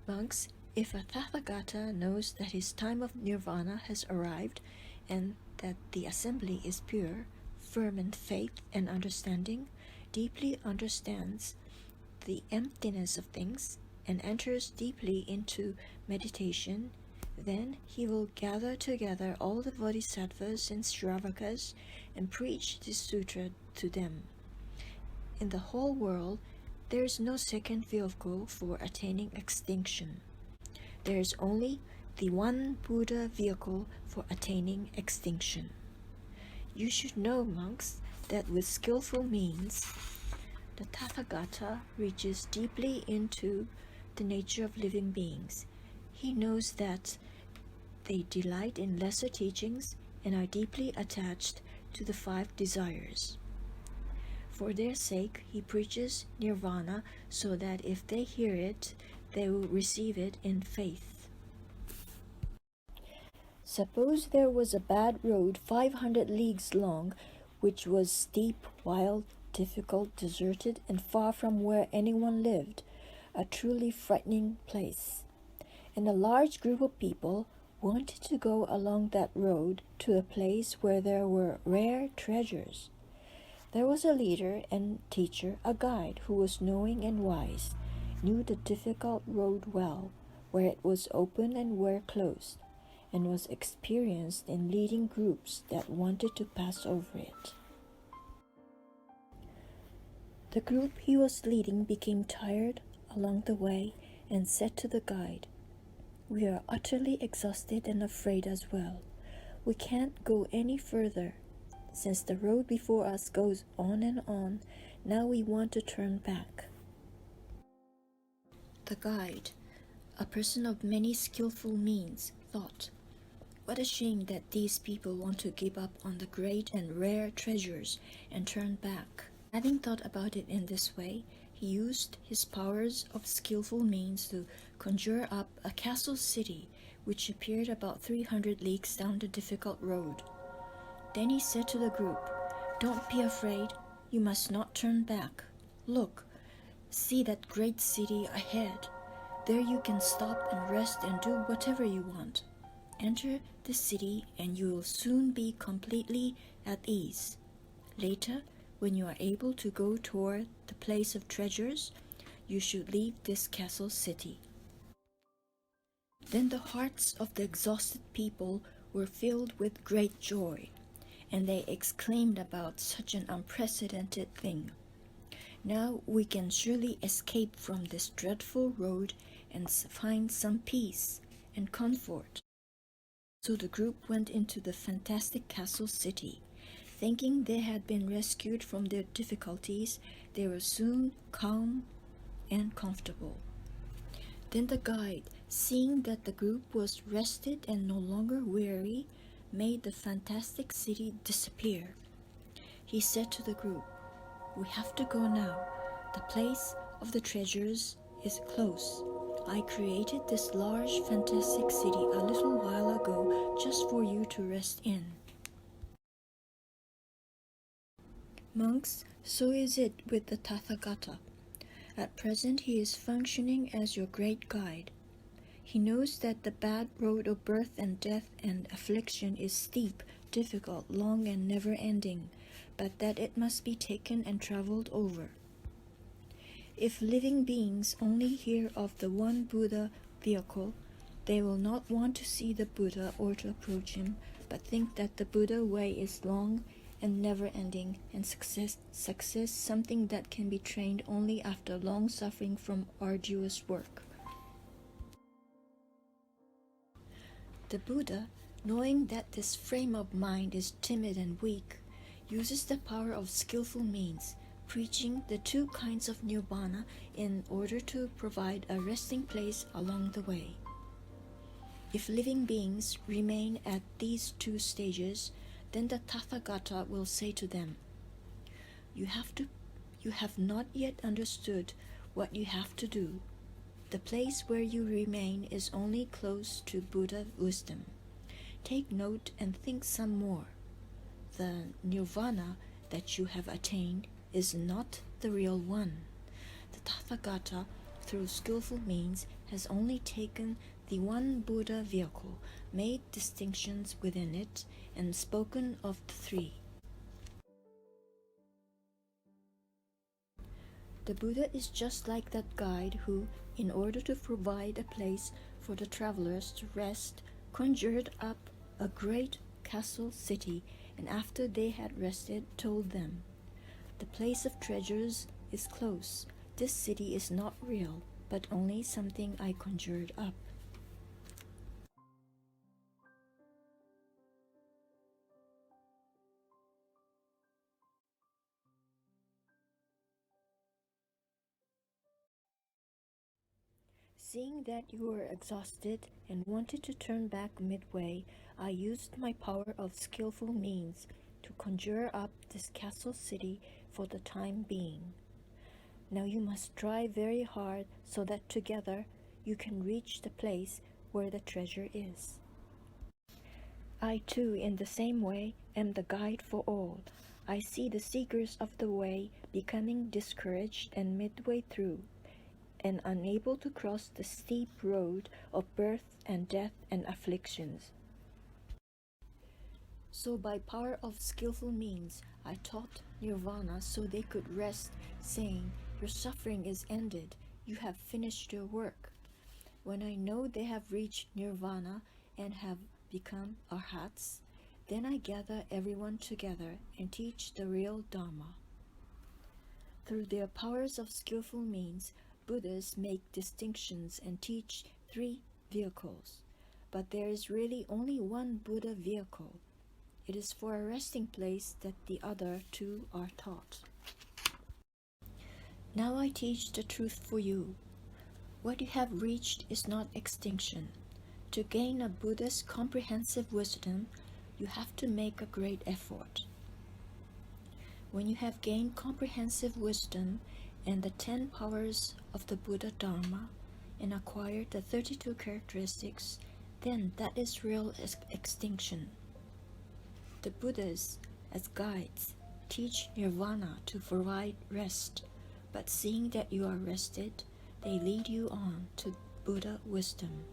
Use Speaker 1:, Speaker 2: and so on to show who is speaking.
Speaker 1: Monks, if a Tathagata knows that his time of nirvana has arrived and that the assembly is pure, firm in faith and understanding, deeply understands the emptiness of things, and enters deeply into meditation, then he will gather together all the bodhisattvas and shravakas and preach this sutra to them. In the whole world, there is no second vehicle for attaining extinction. There is only the one Buddha vehicle for attaining extinction. You should know, monks, that with skillful means, the Tathagata reaches deeply into the nature of living beings. He knows that they delight in lesser teachings and are deeply attached to the 5 desires. For their sake, he preaches nirvana so that if they hear it, they will receive it in faith. Suppose there was a bad road 500 leagues long, which was steep, wild, difficult, deserted, and far from where anyone lived, a truly frightening place. And a large group of people wanted to go along that road to a place where there were rare treasures. There was a leader and teacher, a guide who was knowing and wise, knew the difficult road well, where it was open and where closed, and was experienced in leading groups that wanted to pass over it. The group he was leading became tired along the way and said to the guide, "We are utterly exhausted and afraid as well. We can't go any further. Since the road before us goes on and on, now we want to turn back." The guide, a person of many skillful means, thought, "What a shame that these people want to give up on the great and rare treasures and turn back." Having thought about it in this way, he used his powers of skillful means to conjure up a castle city which appeared about 300 leagues down the difficult road. Then he said to the group, "Don't be afraid. You must not turn back. Look, see that great city ahead. There you can stop and rest and do whatever you want. Enter the city and you will soon be completely at ease. Later, when you are able to go toward the place of treasures, you should leave this castle city." Then the hearts of the exhausted people were filled with great joy, and they exclaimed about such an unprecedented thing. "Now we can surely escape from this dreadful road and find some peace and comfort." So the group went into the fantastic castle city. Thinking they had been rescued from their difficulties, they were soon calm and comfortable. Then the guide, seeing that the group was rested and no longer weary, made the fantastic city disappear. He said to the group, "We have to go now. The place of the treasures is close. I created this large fantastic city a little while ago just for you to rest in." Monks, so is it with the Tathagata. At present he is functioning as your great guide. He knows that the bad road of birth and death and affliction is steep, difficult, long, and never-ending, but that it must be taken and traveled over. If living beings only hear of the one Buddha vehicle, they will not want to see the Buddha or to approach him, but think that the Buddha way is long and never-ending, and success something that can be trained only after long suffering from arduous work. The Buddha, knowing that this frame of mind is timid and weak, uses the power of skillful means, preaching the 2 kinds of nirvana in order to provide a resting place along the way. If living beings remain at these 2 stages, then the Tathagata will say to them, You have not yet understood what you have to do. The place where you remain is only close to Buddha wisdom. Take note and think some more. The nirvana that you have attained is not the real one. The Tathagata through skillful means has only taken the one Buddha vehicle, made distinctions within it, and spoken of the three. The Buddha is just like that guide who, in order to provide a place for the travelers to rest, conjured up a great castle city, and after they had rested, told them, "The place of treasures is close. This city is not real, but only something I conjured up." Seeing that you were exhausted and wanted to turn back midway, I used my power of skillful means to conjure up this castle city for the time being. Now you must try very hard so that together you can reach the place where the treasure is. I too, in the same way, am the guide for all. I see the seekers of the way becoming discouraged and midway through, and unable to cross the steep road of birth and death and afflictions. So by power of skillful means, I taught nirvana so they could rest, saying, "Your suffering is ended, you have finished your work." When I know they have reached nirvana and have become arhats, then I gather everyone together and teach the real Dharma. Through their powers of skillful means, Buddhas make distinctions and teach three vehicles. But there is really only one Buddha vehicle. It is for a resting place that the other two are taught. Now I teach the truth for you. What you have reached is not extinction. To gain a Buddha's comprehensive wisdom, you have to make a great effort. When you have gained comprehensive wisdom and the 10 powers of the Buddha Dharma and acquired the 32 characteristics, then that is real extinction. The Buddhas, as guides, teach nirvana to provide rest, but seeing that you are rested, they lead you on to Buddha wisdom.